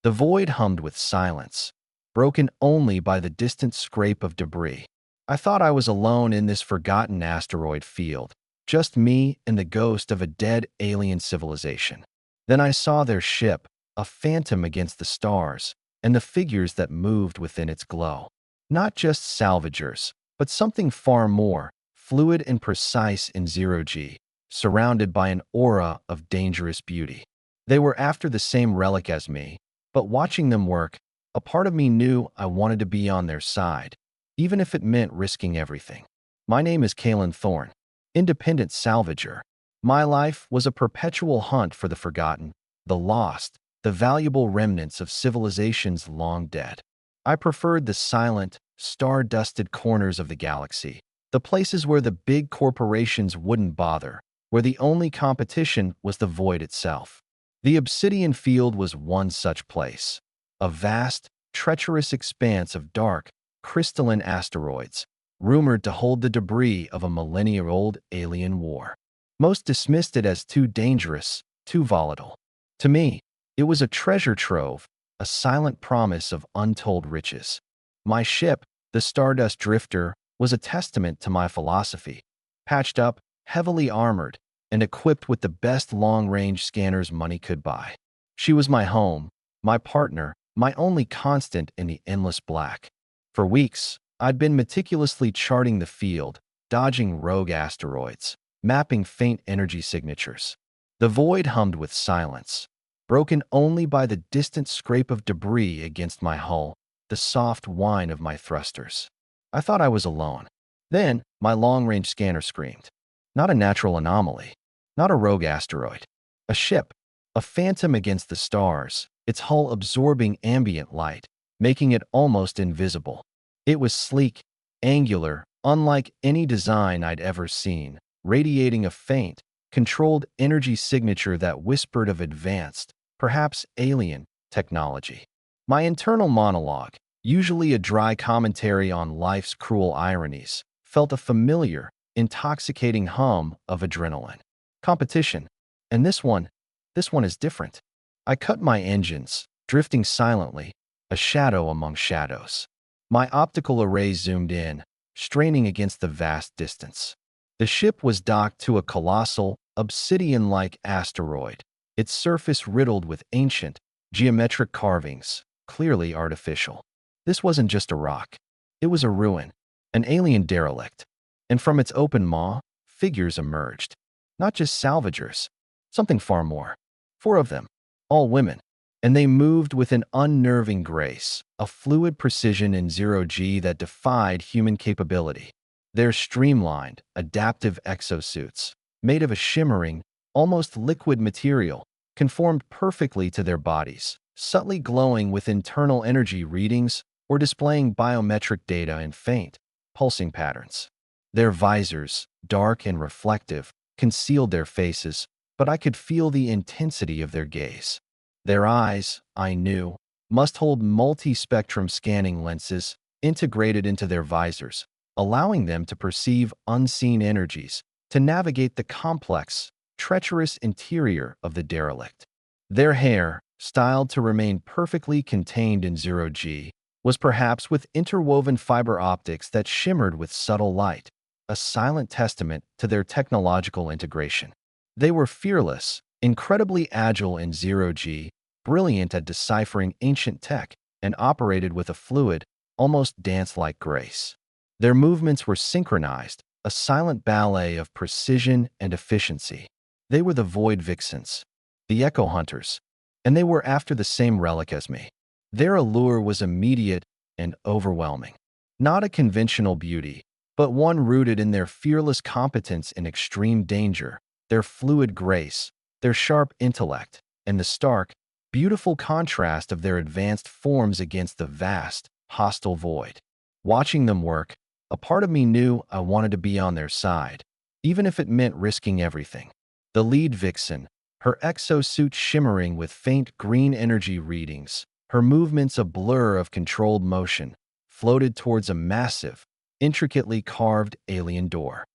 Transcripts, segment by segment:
The void hummed with silence, broken only by the distant scrape of debris. I thought I was alone in this forgotten asteroid field, just me and the ghost of a dead alien civilization. Then I saw their ship, a phantom against the stars, and the figures that moved within its glow. Not just salvagers, but something far more, fluid and precise in zero-G, surrounded by an aura of dangerous beauty. They were after the same relic as me, but watching them work, a part of me knew I wanted to be on their side, even if it meant risking everything. My name is Kalen Thorne, independent salvager. My life was a perpetual hunt for the forgotten, the lost, the valuable remnants of civilizations long dead. I preferred the silent, star-dusted corners of the galaxy, the places where the big corporations wouldn't bother, where the only competition was the void itself. The Obsidian Field was one such place, a vast, treacherous expanse of dark, crystalline asteroids, rumored to hold the debris of a millennia-old alien war. Most dismissed it as too dangerous, too volatile. To me, it was a treasure trove, a silent promise of untold riches. My ship, the Stardust Drifter, was a testament to my philosophy. Patched up, heavily armored, and equipped with the best long-range scanners money could buy. She was my home, my partner, my only constant in the endless black. For weeks, I'd been meticulously charting the field, dodging rogue asteroids, mapping faint energy signatures. The void hummed with silence, broken only by the distant scrape of debris against my hull, the soft whine of my thrusters. I thought I was alone. Then, my long-range scanner screamed. Not a natural anomaly, not a rogue asteroid. A ship, a phantom against the stars, its hull absorbing ambient light, making it almost invisible. It was sleek, angular, unlike any design I'd ever seen, radiating a faint, controlled energy signature that whispered of advanced, perhaps alien, technology. My internal monologue, usually a dry commentary on life's cruel ironies, felt a familiar, intoxicating hum of adrenaline. Competition. And this one is different. I cut my engines, drifting silently, a shadow among shadows. My optical array zoomed in, straining against the vast distance. The ship was docked to a colossal, obsidian-like asteroid, its surface riddled with ancient, geometric carvings, clearly artificial. This wasn't just a rock. It was a ruin, an alien derelict. And from its open maw, figures emerged. Not just salvagers, something far more. 4 of them, all women. And they moved with an unnerving grace, a fluid precision in zero-G that defied human capability. Their streamlined, adaptive exosuits, made of a shimmering, almost liquid material, conformed perfectly to their bodies, subtly glowing with internal energy readings or displaying biometric data in faint, pulsing patterns. Their visors, dark and reflective, concealed their faces, but I could feel the intensity of their gaze. Their eyes, I knew, must hold multi-spectrum scanning lenses integrated into their visors, allowing them to perceive unseen energies, to navigate the complex, treacherous interior of the derelict. Their hair, styled to remain perfectly contained in zero-G, was perhaps with interwoven fiber optics that shimmered with subtle light, a silent testament to their technological integration. They were fearless, incredibly agile in zero-G, brilliant at deciphering ancient tech, and operated with a fluid, almost dance-like grace. Their movements were synchronized, a silent ballet of precision and efficiency. They were the Void Vixens, the Echo Hunters, and they were after the same relic as me. Their allure was immediate and overwhelming. Not a conventional beauty, but one rooted in their fearless competence in extreme danger, their fluid grace, their sharp intellect, and the stark, beautiful contrast of their advanced forms against the vast, hostile void. Watching them work, a part of me knew I wanted to be on their side, even if it meant risking everything. The lead vixen, her exosuit shimmering with faint green energy readings, her movements a blur of controlled motion, floated towards a massive, intricately carved alien door.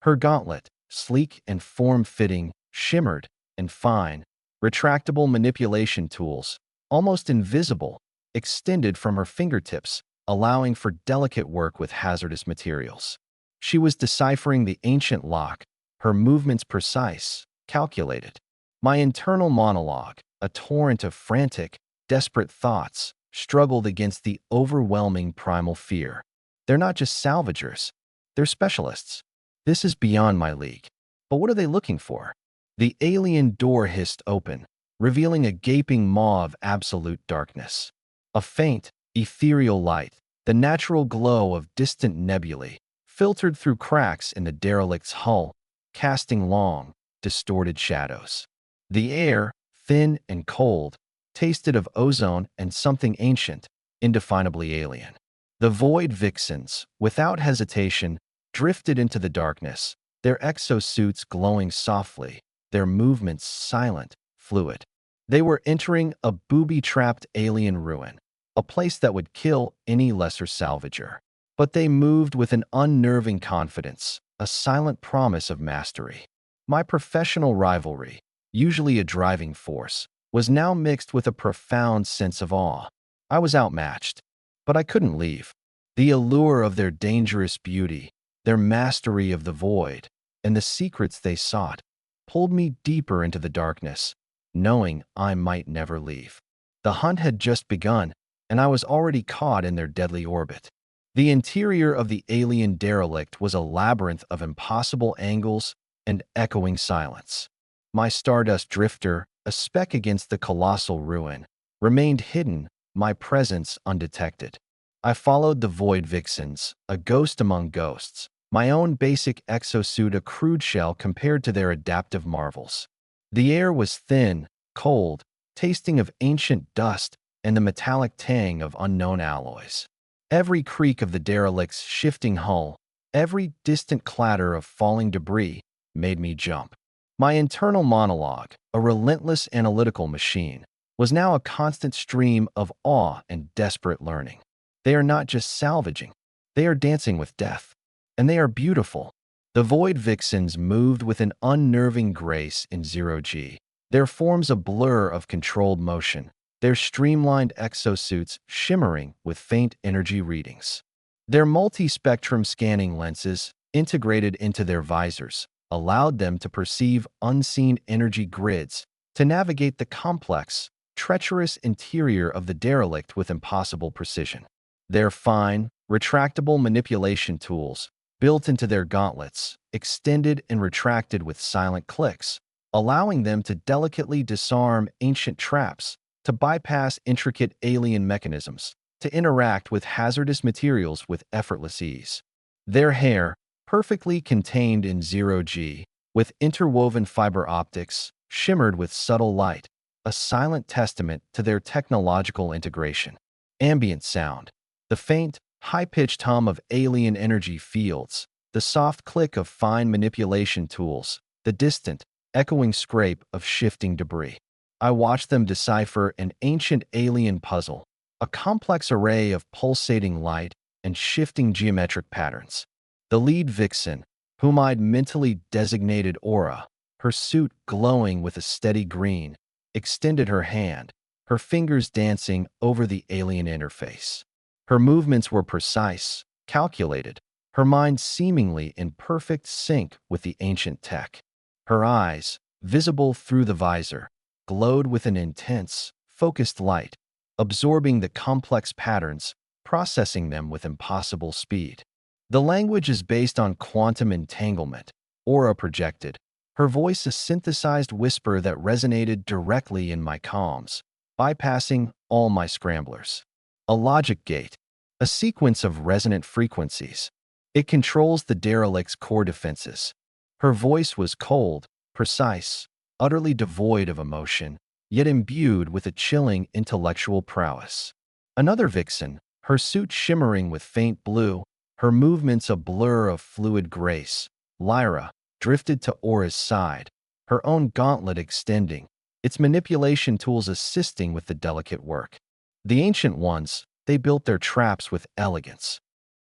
Her gauntlet, sleek and form-fitting, shimmered, and fine, retractable manipulation tools, almost invisible, extended from her fingertips, allowing for delicate work with hazardous materials. She was deciphering the ancient lock, her movements precise, calculated. My internal monologue, a torrent of frantic, desperate thoughts, struggled against the overwhelming primal fear. They're not just salvagers, they're specialists. This is beyond my league. But what are they looking for? The alien door hissed open, revealing a gaping maw of absolute darkness. A faint, ethereal light, the natural glow of distant nebulae, filtered through cracks in the derelict's hull, casting long, distorted shadows. The air, thin and cold, tasted of ozone and something ancient, indefinably alien. The void vixens, without hesitation, drifted into the darkness, their exosuits glowing softly, their movements silent, fluid. They were entering a booby-trapped alien ruin, a place that would kill any lesser salvager. But they moved with an unnerving confidence, a silent promise of mastery. My professional rivalry, usually a driving force, was now mixed with a profound sense of awe. I was outmatched, but I couldn't leave. The allure of their dangerous beauty, their mastery of the void, and the secrets they sought, pulled me deeper into the darkness, knowing I might never leave. The hunt had just begun, and I was already caught in their deadly orbit. The interior of the alien derelict was a labyrinth of impossible angles and echoing silence. My stardust drifter, a speck against the colossal ruin, remained hidden, my presence undetected. I followed the void vixens, a ghost among ghosts, my own basic exosuit a crude shell compared to their adaptive marvels. The air was thin, cold, tasting of ancient dust and the metallic tang of unknown alloys. Every creak of the derelict's shifting hull, every distant clatter of falling debris, made me jump. My internal monologue, a relentless analytical machine, was now a constant stream of awe and desperate learning. They are not just salvaging, they are dancing with death. And they are beautiful. The void vixens moved with an unnerving grace in zero-G, their forms a blur of controlled motion, their streamlined exosuits shimmering with faint energy readings. Their multi-spectrum scanning lenses, integrated into their visors, allowed them to perceive unseen energy grids, to navigate the complex, treacherous interior of the derelict with impossible precision. Their fine, retractable manipulation tools, built into their gauntlets, extended and retracted with silent clicks, allowing them to delicately disarm ancient traps, to bypass intricate alien mechanisms, to interact with hazardous materials with effortless ease. Their hair, perfectly contained in zero-G, with interwoven fiber optics, shimmered with subtle light, a silent testament to their technological integration. Ambient sound, the faint, high-pitched hum of alien energy fields, the soft click of fine manipulation tools, the distant, echoing scrape of shifting debris. I watched them decipher an ancient alien puzzle, a complex array of pulsating light and shifting geometric patterns. The lead vixen, whom I'd mentally designated Aura, her suit glowing with a steady green, extended her hand, her fingers dancing over the alien interface. Her movements were precise, calculated, her mind seemingly in perfect sync with the ancient tech. Her eyes, visible through the visor, glowed with an intense, focused light, absorbing the complex patterns, processing them with impossible speed. The language is based on quantum entanglement, Aura projected, her voice a synthesized whisper that resonated directly in my comms, bypassing all my scramblers. A logic gate, a sequence of resonant frequencies. It controls the derelict's core defenses. Her voice was cold, precise, utterly devoid of emotion, yet imbued with a chilling intellectual prowess. Another vixen, her suit shimmering with faint blue, her movements a blur of fluid grace, Lyra, drifted to Aura's side, her own gauntlet extending, its manipulation tools assisting with the delicate work. The ancient ones, they built their traps with elegance,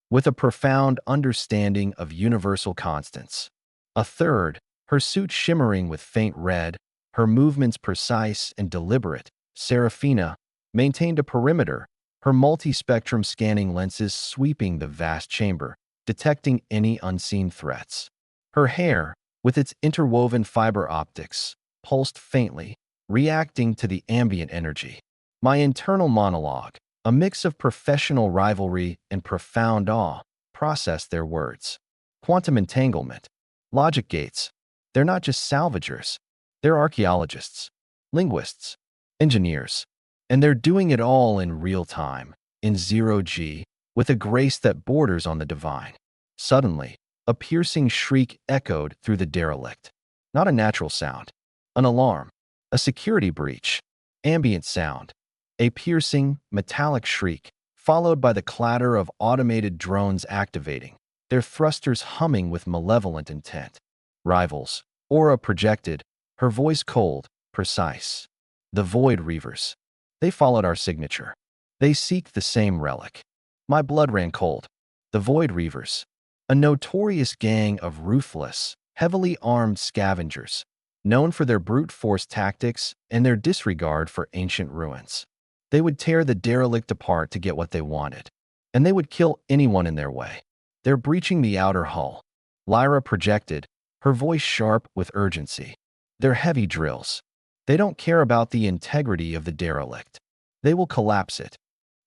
with a profound understanding of universal constants. A third, her suit shimmering with faint red, her movements precise and deliberate, Seraphina, maintained a perimeter, her multi-spectrum scanning lenses sweeping the vast chamber, detecting any unseen threats. Her hair, with its interwoven fiber optics, pulsed faintly, reacting to the ambient energy. My internal monologue, a mix of professional rivalry and profound awe, processed their words. Quantum entanglement. Logic gates. They're not just salvagers. They're archaeologists, linguists, engineers. And they're doing it all in real time, in zero-G, with a grace that borders on the divine. Suddenly, a piercing shriek echoed through the derelict. Not a natural sound. An alarm. A security breach. Ambient sound. A piercing, metallic shriek, followed by the clatter of automated drones activating, their thrusters humming with malevolent intent. Rivals. Aura projected, her voice cold, precise. The Void Reavers. They followed our signature. They seek the same relic. My blood ran cold. The Void Reavers. A notorious gang of ruthless, heavily armed scavengers, known for their brute force tactics and their disregard for ancient ruins. They would tear the derelict apart to get what they wanted, and they would kill anyone in their way. They're breaching the outer hull. Lyra projected, her voice sharp with urgency. They're heavy drills. They don't care about the integrity of the derelict. They will collapse it.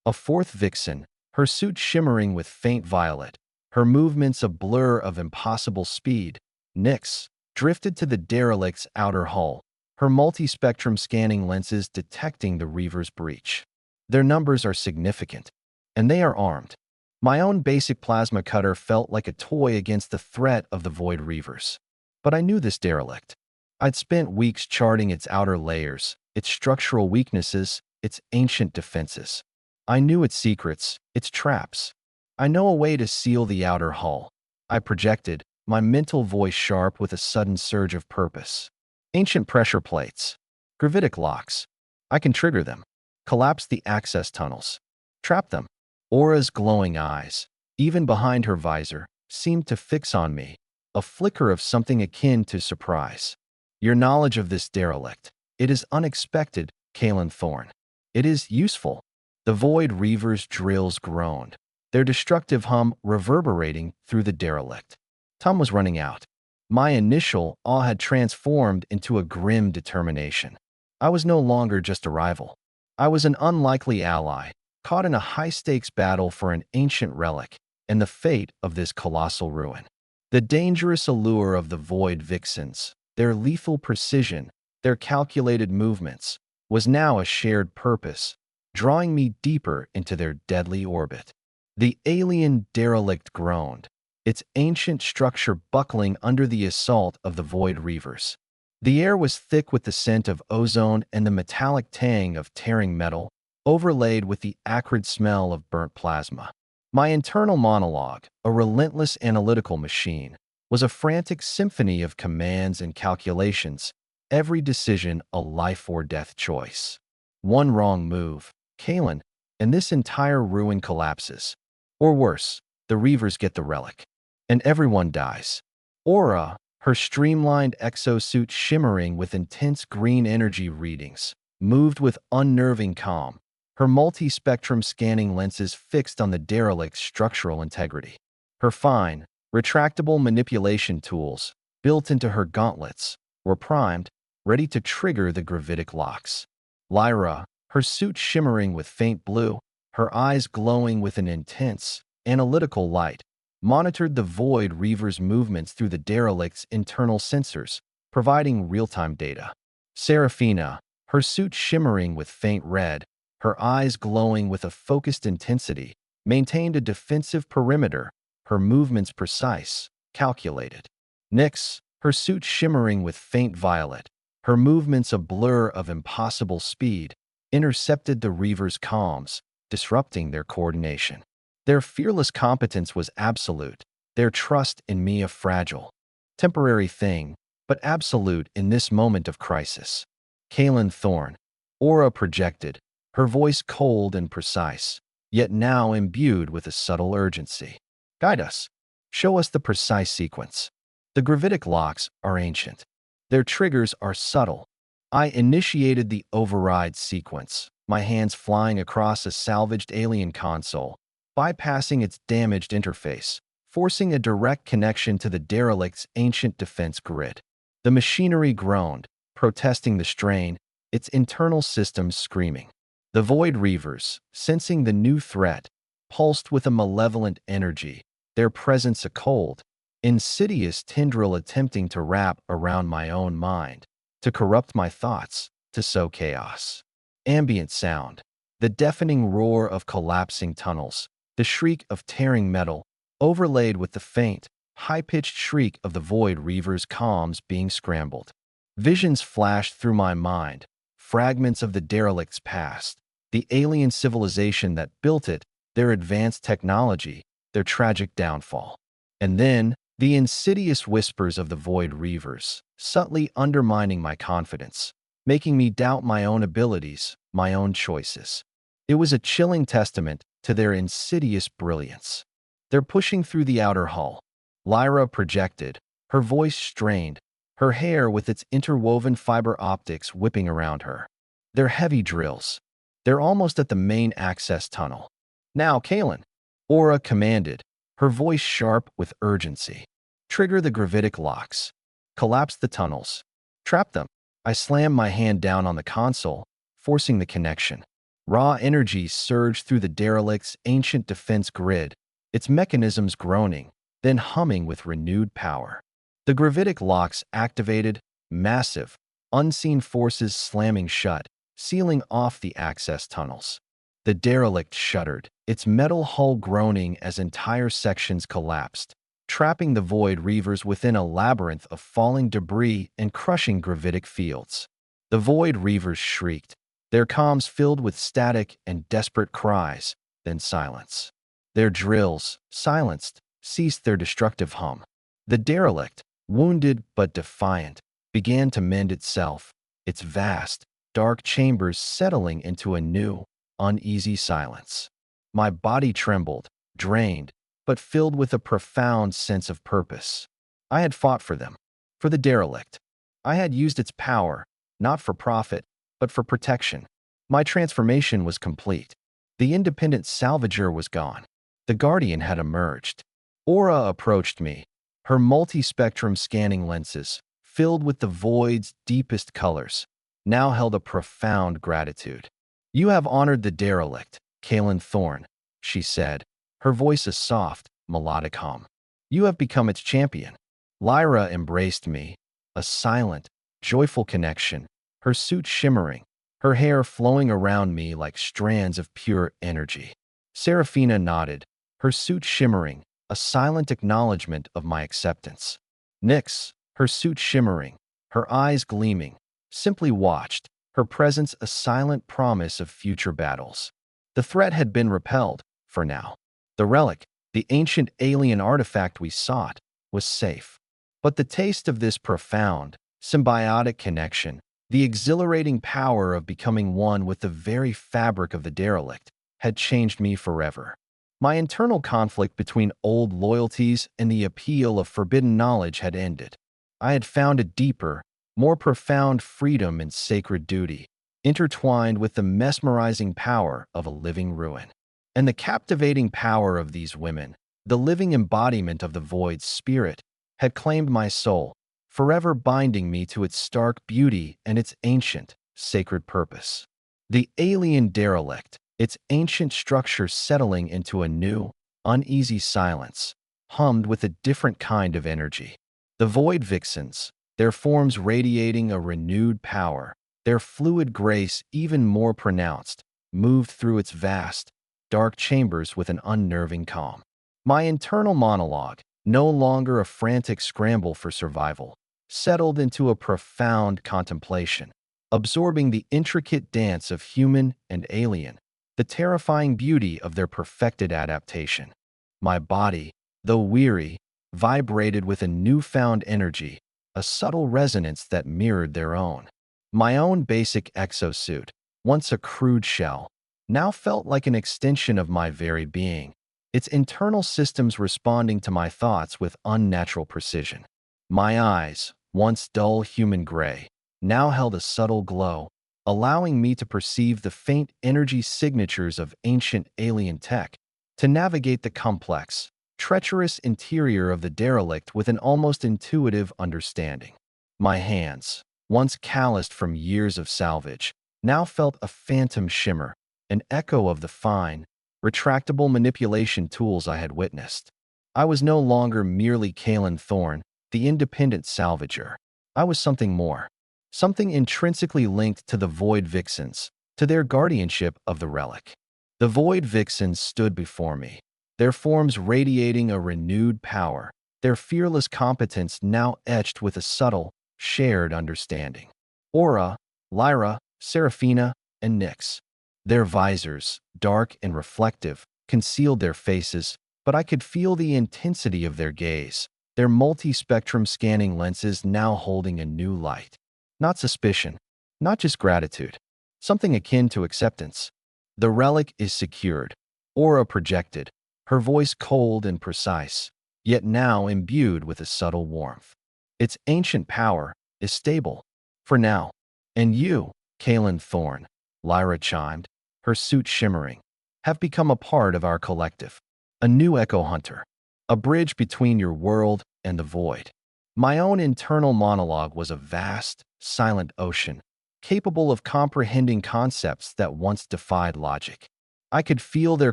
A fourth vixen, her suit shimmering with faint violet, her movements a blur of impossible speed, Nyx, drifted to the derelict's outer hull, her multi-spectrum scanning lenses detecting the Reaver's breach. Their numbers are significant, and they are armed. My own basic plasma cutter felt like a toy against the threat of the Void Reavers. But I knew this derelict. I'd spent weeks charting its outer layers, its structural weaknesses, its ancient defenses. I knew its secrets, its traps. I know a way to seal the outer hull. I projected, my mental voice sharp with a sudden surge of purpose. Ancient pressure plates. Gravitic locks. I can trigger them. Collapse the access tunnels. Trap them. Aura's glowing eyes, even behind her visor, seemed to fix on me, a flicker of something akin to surprise. Your knowledge of this derelict. It is unexpected, Kalen Thorne. It is useful. The Void Reaver's drills groaned, their destructive hum reverberating through the derelict. Time was running out. My initial awe had transformed into a grim determination. I was no longer just a rival. I was an unlikely ally, caught in a high-stakes battle for an ancient relic and the fate of this colossal ruin. The dangerous allure of the Void Vixens, their lethal precision, their calculated movements, was now a shared purpose, drawing me deeper into their deadly orbit. The alien derelict groaned, its ancient structure buckling under the assault of the Void Reavers. The air was thick with the scent of ozone and the metallic tang of tearing metal, overlaid with the acrid smell of burnt plasma. My internal monologue, a relentless analytical machine, was a frantic symphony of commands and calculations, every decision a life-or-death choice. One wrong move, Kalen, and this entire ruin collapses. Or worse, the Reavers get the relic. And everyone dies. Aura, her streamlined exosuit shimmering with intense green energy readings, moved with unnerving calm, her multi-spectrum scanning lenses fixed on the derelict's structural integrity. Her fine, retractable manipulation tools, built into her gauntlets, were primed, ready to trigger the gravitic locks. Lyra, her suit shimmering with faint blue, her eyes glowing with an intense, analytical light, monitored the Void Reaver's movements through the derelict's internal sensors, providing real-time data. Seraphina, her suit shimmering with faint red, her eyes glowing with a focused intensity, maintained a defensive perimeter, her movements precise, calculated. Nyx, her suit shimmering with faint violet, her movements a blur of impossible speed, intercepted the Reaver's comms, disrupting their coordination. Their fearless competence was absolute, their trust in me a fragile, temporary thing, but absolute in this moment of crisis. Kalen Thorne, Aura projected, her voice cold and precise, yet now imbued with a subtle urgency. Guide us. Show us the precise sequence. The gravitic locks are ancient. Their triggers are subtle. I initiated the override sequence, my hands flying across a salvaged alien console, bypassing its damaged interface, forcing a direct connection to the derelict's ancient defense grid. The machinery groaned, protesting the strain, its internal systems screaming. The Void Reavers, sensing the new threat, pulsed with a malevolent energy, their presence a cold, insidious tendril attempting to wrap around my own mind, to corrupt my thoughts, to sow chaos. Ambient sound, the deafening roar of collapsing tunnels, the shriek of tearing metal, overlaid with the faint, high-pitched shriek of the Void Reaver's comms being scrambled. Visions flashed through my mind, fragments of the derelict's past, the alien civilization that built it, their advanced technology, their tragic downfall. And then, the insidious whispers of the Void Reavers, subtly undermining my confidence, making me doubt my own abilities, my own choices. It was a chilling testament to their insidious brilliance. They're pushing through the outer hull. Lyra projected, her voice strained, her hair with its interwoven fiber optics whipping around her. They're heavy drills. They're almost at the main access tunnel. Now, Kalen, Aura commanded, her voice sharp with urgency. Trigger the gravitic locks. Collapse the tunnels. Trap them. I slammed my hand down on the console, forcing the connection. Raw energy surged through the derelict's ancient defense grid, its mechanisms groaning, then humming with renewed power. The gravitic locks activated, massive, unseen forces slamming shut, sealing off the access tunnels. The derelict shuddered, its metal hull groaning as entire sections collapsed, trapping the Void Reavers within a labyrinth of falling debris and crushing gravitic fields. The Void Reavers shrieked, their comms filled with static and desperate cries, then silence. Their drills, silenced, ceased their destructive hum. The derelict, wounded but defiant, began to mend itself, its vast, dark chambers settling into a new, uneasy silence. My body trembled, drained, but filled with a profound sense of purpose. I had fought for them, for the derelict. I had used its power, not for profit, but for protection. My transformation was complete. The independent salvager was gone. The Guardian had emerged. Aura approached me, her multi-spectrum scanning lenses, filled with the void's deepest colors, now held a profound gratitude. "You have honored the derelict, Kalen Thorne," she said, her voice a soft, melodic hum. "You have become its champion." Lyra embraced me, a silent, joyful connection, her suit shimmering, her hair flowing around me like strands of pure energy. Seraphina nodded, her suit shimmering, a silent acknowledgement of my acceptance. Nyx, her suit shimmering, her eyes gleaming, simply watched, her presence a silent promise of future battles. The threat had been repelled, for now. The relic, the ancient alien artifact we sought, was safe. But the taste of this profound, symbiotic connection, the exhilarating power of becoming one with the very fabric of the derelict, had changed me forever. My internal conflict between old loyalties and the appeal of forbidden knowledge had ended. I had found a deeper, more profound freedom and sacred duty, intertwined with the mesmerizing power of a living ruin. And the captivating power of these women, the living embodiment of the void's spirit, had claimed my soul, forever binding me to its stark beauty and its ancient, sacred purpose. The alien derelict, its ancient structure settling into a new, uneasy silence, hummed with a different kind of energy. The void vixens, their forms radiating a renewed power, their fluid grace even more pronounced, moved through its vast, dark chambers with an unnerving calm. My internal monologue, no longer a frantic scramble for survival, settled into a profound contemplation, absorbing the intricate dance of human and alien, the terrifying beauty of their perfected adaptation. My body, though weary, vibrated with a newfound energy, a subtle resonance that mirrored their own. My own basic exosuit, once a crude shell, now felt like an extension of my very being, its internal systems responding to my thoughts with unnatural precision. My eyes, once dull human gray, now held a subtle glow, allowing me to perceive the faint energy signatures of ancient alien tech, to navigate the complex, treacherous interior of the derelict with an almost intuitive understanding. My hands, once calloused from years of salvage, now felt a phantom shimmer, an echo of the fine, retractable manipulation tools I had witnessed. I was no longer merely Kalen Thorne, the independent salvager. I was something more, something intrinsically linked to the Void Vixens, to their guardianship of the relic. The Void Vixens stood before me, their forms radiating a renewed power, their fearless competence now etched with a subtle, shared understanding. Aura, Lyra, Seraphina, and Nyx. Their visors, dark and reflective, concealed their faces, but I could feel the intensity of their gaze, their multi-spectrum scanning lenses now holding a new light. Not suspicion, not just gratitude, something akin to acceptance. The relic is secured, aura projected, her voice cold and precise, yet now imbued with a subtle warmth. Its ancient power is stable, for now. And you, Kalen Thorne, Lyra chimed, her suit shimmering, have become a part of our collective. A new echo hunter, a bridge between your world and the void. My own internal monologue was a vast, silent ocean, capable of comprehending concepts that once defied logic. I could feel their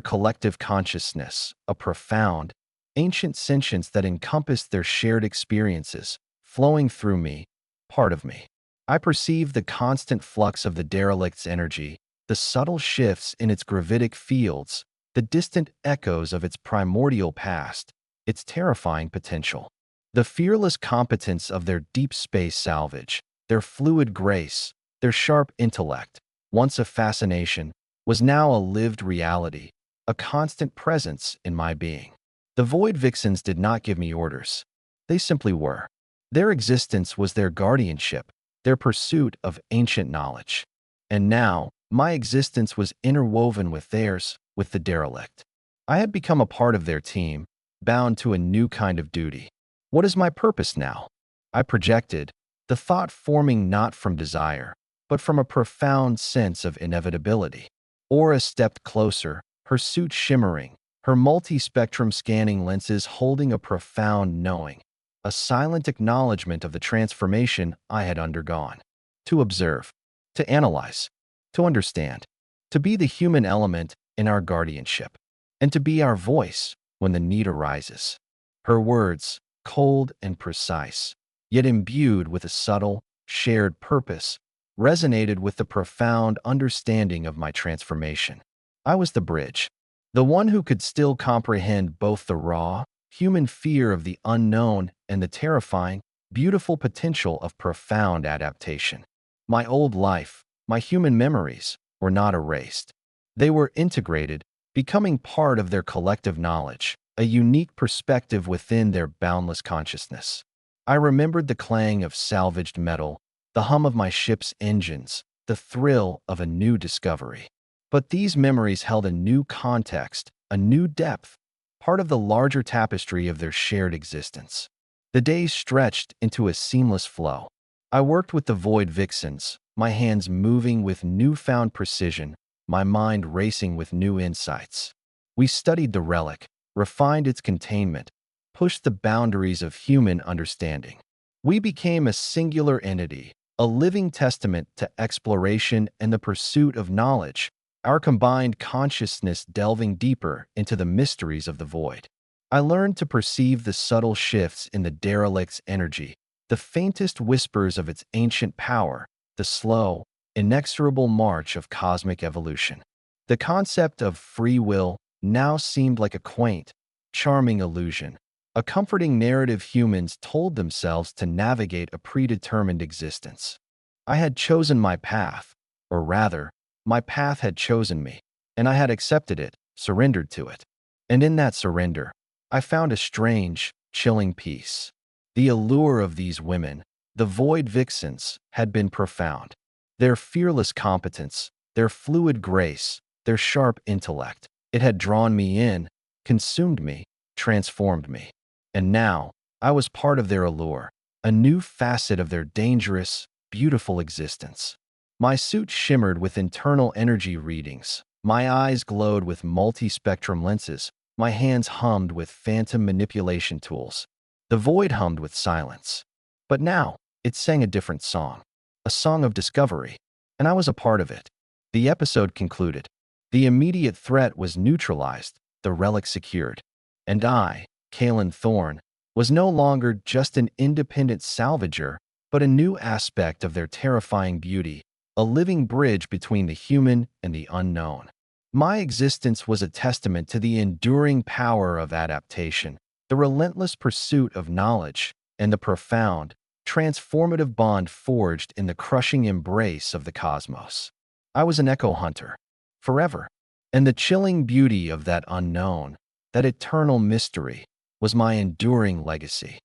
collective consciousness, a profound, ancient sentience that encompassed their shared experiences, flowing through me, part of me. I perceived the constant flux of the derelict's energy, the subtle shifts in its gravitic fields, the distant echoes of its primordial past, its terrifying potential. The fearless competence of their deep space salvage, their fluid grace, their sharp intellect, once a fascination, was now a lived reality, a constant presence in my being. The Void Vixens did not give me orders. They simply were. Their existence was their guardianship, their pursuit of ancient knowledge. And now, my existence was interwoven with theirs, with the derelict. I had become a part of their team, bound to a new kind of duty. What is my purpose now? I projected, the thought forming not from desire, but from a profound sense of inevitability. Aura stepped closer, her suit shimmering, her multi-spectrum scanning lenses holding a profound knowing, a silent acknowledgement of the transformation I had undergone. To observe, to analyze, to understand, to be the human element in our guardianship, and to be our voice when the need arises. Her words, cold and precise, yet imbued with a subtle, shared purpose, resonated with the profound understanding of my transformation. I was the bridge, the one who could still comprehend both the raw, human fear of the unknown and the terrifying, beautiful potential of profound adaptation. My old life, my human memories, were not erased. They were integrated, becoming part of their collective knowledge, a unique perspective within their boundless consciousness. I remembered the clang of salvaged metal, the hum of my ship's engines, the thrill of a new discovery. But these memories held a new context, a new depth, part of the larger tapestry of their shared existence. The days stretched into a seamless flow. I worked with the Void Vixens, my hands moving with newfound precision, my mind racing with new insights. We studied the relic, refined its containment, pushed the boundaries of human understanding. We became a singular entity, a living testament to exploration and the pursuit of knowledge, our combined consciousness delving deeper into the mysteries of the void. I learned to perceive the subtle shifts in the derelict's energy, the faintest whispers of its ancient power, the slow, inexorable march of cosmic evolution. The concept of free will now seemed like a quaint, charming illusion, a comforting narrative humans told themselves to navigate a predetermined existence. I had chosen my path, or rather, my path had chosen me, and I had accepted it, surrendered to it. And in that surrender, I found a strange, chilling peace. The allure of these women, the Void Vixens, had been profound. Their fearless competence, their fluid grace, their sharp intellect, it had drawn me in, consumed me, transformed me. And now, I was part of their allure, a new facet of their dangerous, beautiful existence. My suit shimmered with internal energy readings. My eyes glowed with multi-spectrum lenses. My hands hummed with phantom manipulation tools. The void hummed with silence. But now, it sang a different song. A song of discovery. And I was a part of it. The episode concluded. The immediate threat was neutralized, the relic secured. And I, Kalen Thorne, was no longer just an independent salvager, but a new aspect of their terrifying beauty, a living bridge between the human and the unknown. My existence was a testament to the enduring power of adaptation, the relentless pursuit of knowledge, and the profound, transformative bond forged in the crushing embrace of the cosmos. I was an echo hunter, forever, and the chilling beauty of that unknown, that eternal mystery, was my enduring legacy.